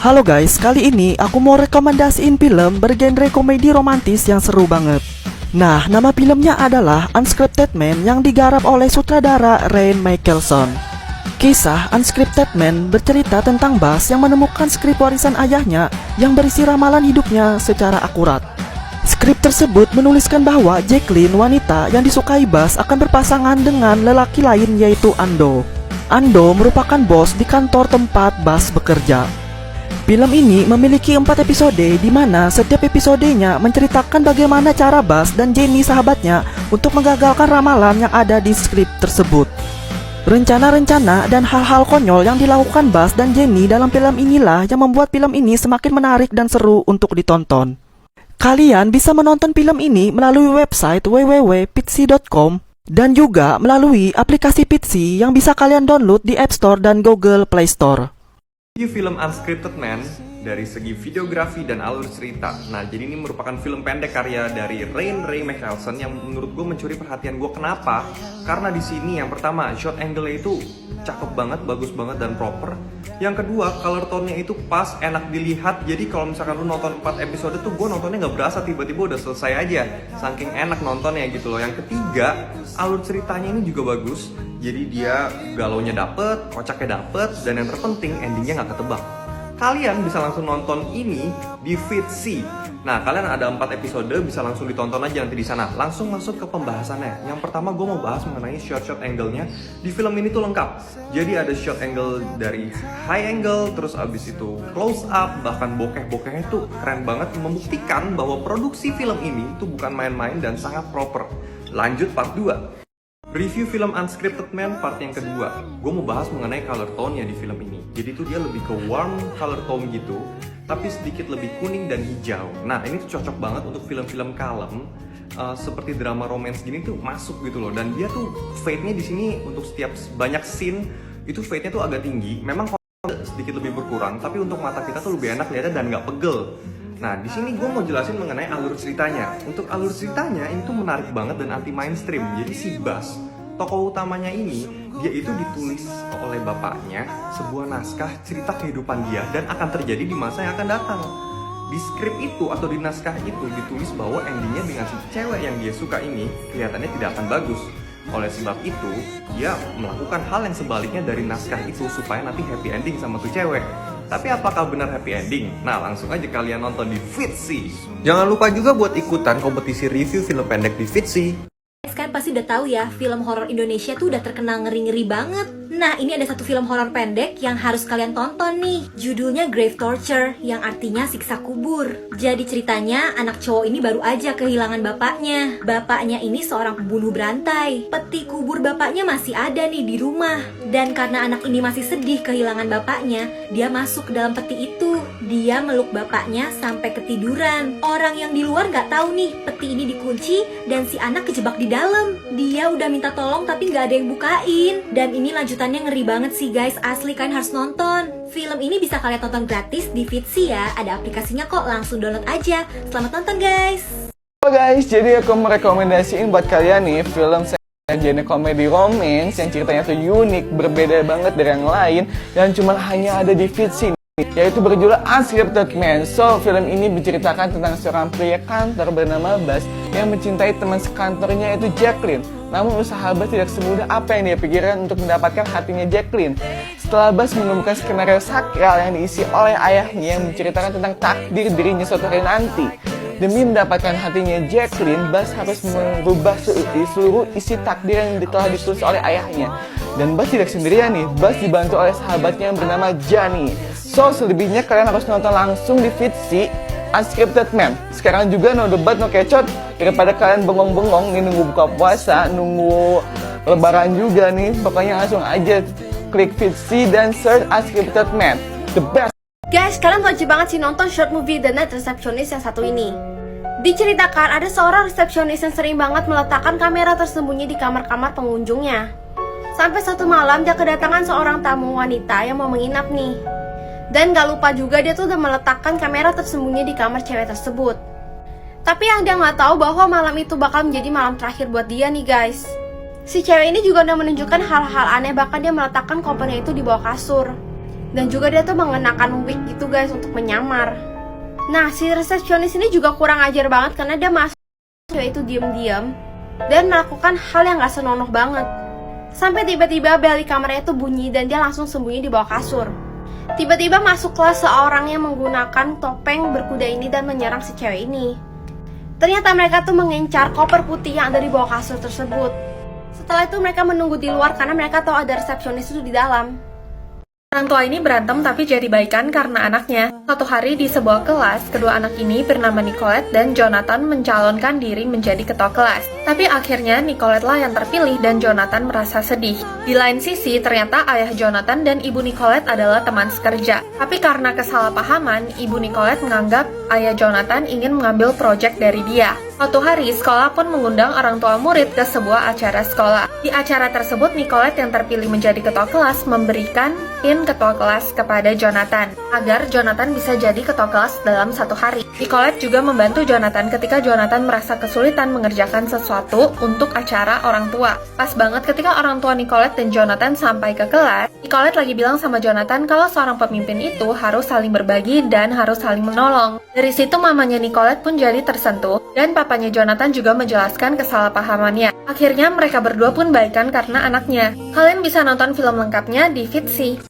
Halo guys, kali ini aku mau rekomendasiin film bergenre komedi romantis yang seru banget. Nah, nama filmnya adalah Unscripted Man yang digarap oleh sutradara Ryan Michelson. Kisah Unscripted Man bercerita tentang Buzz yang menemukan skrip warisan ayahnya yang berisi ramalan hidupnya secara akurat. Skrip tersebut menuliskan bahwa Jacqueline, wanita yang disukai Buzz, akan berpasangan dengan lelaki lain yaitu Ando. Ando merupakan bos di kantor tempat Buzz bekerja. Film ini memiliki 4 episode di mana setiap episodenya menceritakan bagaimana cara Buzz dan Jenny sahabatnya untuk menggagalkan ramalan yang ada di skrip tersebut. Rencana-rencana dan hal-hal konyol yang dilakukan Buzz dan Jenny dalam film inilah yang membuat film ini semakin menarik dan seru untuk ditonton. Kalian bisa menonton film ini melalui website www.pitsy.com dan juga melalui aplikasi Pitsy yang bisa kalian download di App Store dan Google Play Store. Film Unscripted Man dari segi videografi dan alur cerita. Nah, jadi ini merupakan film pendek karya dari Ray Michelson yang menurut gue mencuri perhatian gue. Kenapa? Karena di sini yang pertama shot angle-nya itu cakep banget, bagus banget dan proper. Yang kedua, color tone-nya itu pas, enak dilihat. Jadi kalau misalkan lu nonton 4 episode tuh gue nontonnya nggak berasa tiba-tiba udah selesai aja. Saking enak nontonnya gitu loh. Yang ketiga, alur ceritanya ini juga bagus. Jadi dia galaunya dapet, kocaknya dapet, dan yang terpenting endingnya nggak ketebak. Kalian bisa langsung nonton ini di Pitsy. Nah, kalian ada 4 episode, bisa langsung ditonton aja nanti di sana. Langsung masuk ke pembahasannya. Yang pertama gue mau bahas mengenai shot angle-nya. Di film ini tuh lengkap. Jadi ada shot angle dari high angle, terus abis itu close up, bahkan bokeh-bokehnya tuh keren banget, membuktikan bahwa produksi film ini tuh bukan main-main dan sangat proper. Lanjut part 2. Review film Unscripted Man part yang kedua. Gue mau bahas mengenai color tone-nya di film ini. Jadi tuh dia lebih ke warm color tone gitu, tapi sedikit lebih kuning dan hijau. Nah, ini tuh cocok banget untuk film-film kalem, seperti drama romance gini tuh masuk gitu loh. Dan dia tuh fade-nya di sini untuk setiap banyak scene itu fade-nya tuh agak tinggi. Memang sedikit lebih berkurang, tapi untuk mata kita tuh lebih enak lihatnya dan nggak pegel. Nah, di sini gue mau jelasin mengenai alur ceritanya. Untuk alur ceritanya ini tuh menarik banget dan anti mainstream. Jadi si Buzz, tokoh utamanya ini, dia itu ditulis oleh bapaknya sebuah naskah cerita kehidupan dia dan akan terjadi di masa yang akan datang. Di skrip itu atau di naskah itu ditulis bahwa endingnya dengan si cewek yang dia suka ini kelihatannya tidak akan bagus. Oleh sebab itu, dia melakukan hal yang sebaliknya dari naskah itu supaya nanti happy ending sama tuh cewek. Tapi apakah benar happy ending? Nah, langsung aja kalian nonton di Pitsy. Jangan lupa juga buat ikutan kompetisi review film pendek di Pitsy. Kalian pasti udah tahu ya, film horor Indonesia tuh udah terkenal ngeri-ngeri banget. Nah, ini ada satu film horor pendek yang harus kalian tonton nih. Judulnya Grave Torture, yang artinya siksa kubur. Jadi ceritanya, anak cowok ini baru aja kehilangan bapaknya. Bapaknya ini seorang pembunuh berantai. Peti kubur bapaknya masih ada nih di rumah. Dan karena anak ini masih sedih kehilangan bapaknya, dia masuk ke dalam peti itu. Dia meluk bapaknya sampai ketiduran. Orang yang di luar nggak tahu nih, peti ini dikunci dan si anak kejebak di dalam. Dia udah minta tolong tapi nggak ada yang bukain. Dan ini lanjutannya ngeri banget sih guys, asli kalian harus nonton. Film ini bisa kalian tonton gratis di Pitsy ya, ada aplikasinya kok, langsung download aja. Selamat nonton guys. Halo guys, jadi aku merekomendasiin buat kalian nih film genre komedi romance yang ceritanya tuh unik, berbeda banget dari yang lain dan cuma hanya ada di Pitsy, yaitu berjudul Unscripted Man. So, film ini menceritakan tentang seorang pria kantor bernama Buzz yang mencintai teman sekantornya yaitu Jacqueline. Namun usaha Buzz tidak semudah apa yang dia pikirkan untuk mendapatkan hatinya Jacqueline. Setelah Buzz menemukan skenario sakral yang diisi oleh ayahnya yang menceritakan tentang takdir dirinya suatu hari nanti. Demi mendapatkan hatinya Jacqueline, Buzz harus merubah seluruh isi takdir yang telah ditulis oleh ayahnya. Dan Buzz tidak sendirian nih, Buzz dibantu oleh sahabatnya yang bernama Johnny. So, selebihnya kalian harus nonton langsung di Pitsy Unscripted Man. Sekarang juga no debat, no kecot. Daripada kalian bengong-bengong nih nunggu buka puasa, nunggu lebaran juga nih. Pokoknya langsung aja klik Pitsy dan search Unscripted Man. The best! Guys, kalian wajib banget sih nonton short movie The Night Receptionist yang satu ini. Diceritakan ada seorang resepsionis yang sering banget meletakkan kamera tersembunyi di kamar-kamar pengunjungnya. Sampai satu malam dia kedatangan seorang tamu wanita yang mau menginap nih. Dan gak lupa juga dia tuh udah meletakkan kamera tersembunyi di kamar cewek tersebut. Tapi yang dia gak tahu bahwa malam itu bakal menjadi malam terakhir buat dia nih guys. Si cewek ini juga udah menunjukkan hal-hal aneh, bahkan dia meletakkan kopernya itu di bawah kasur. Dan juga dia tuh mengenakan wig gitu guys untuk menyamar. Nah, si resepsionis ini juga kurang ajar banget karena dia masuk cewek itu diam-diam dan melakukan hal yang gak senonoh banget. Sampai tiba-tiba bel di kamarnya itu bunyi dan dia langsung sembunyi di bawah kasur. Tiba-tiba masuklah seorang yang menggunakan topeng berkuda ini dan menyerang si cewek ini. Ternyata mereka tuh mengincar koper putih yang ada di bawah kasur tersebut. Setelah itu mereka menunggu di luar karena mereka tahu ada resepsionis itu di dalam. Orang tua ini berantem tapi jadi baikan karena anaknya. Suatu hari di sebuah kelas, kedua anak ini bernama Nicolette dan Jonathan mencalonkan diri menjadi ketua kelas. Tapi akhirnya Nicolette lah yang terpilih dan Jonathan merasa sedih. Di lain sisi, ternyata ayah Jonathan dan ibu Nicolette adalah teman sekerja. Tapi karena kesalahpahaman, ibu Nicolette menganggap ayah Jonathan ingin mengambil proyek dari dia. Suatu hari, sekolah pun mengundang orang tua murid ke sebuah acara sekolah. Di acara tersebut, Nicolette yang terpilih menjadi ketua kelas memberikan pin ketua kelas kepada Jonathan, agar Jonathan bisa jadi ketua kelas dalam satu hari. Nicolette juga membantu Jonathan ketika Jonathan merasa kesulitan mengerjakan sesuatu untuk acara orang tua. Pas banget ketika orang tua Nicolette dan Jonathan sampai ke kelas, Nicolette lagi bilang sama Jonathan kalau seorang pemimpin itu harus saling berbagi dan harus saling menolong. Dari situ mamanya Nicolette pun jadi tersentuh, dan papanya Jonathan juga menjelaskan kesalahpahamannya. Akhirnya mereka berdua pun baikan karena anaknya. Kalian bisa nonton film lengkapnya di Vitsy.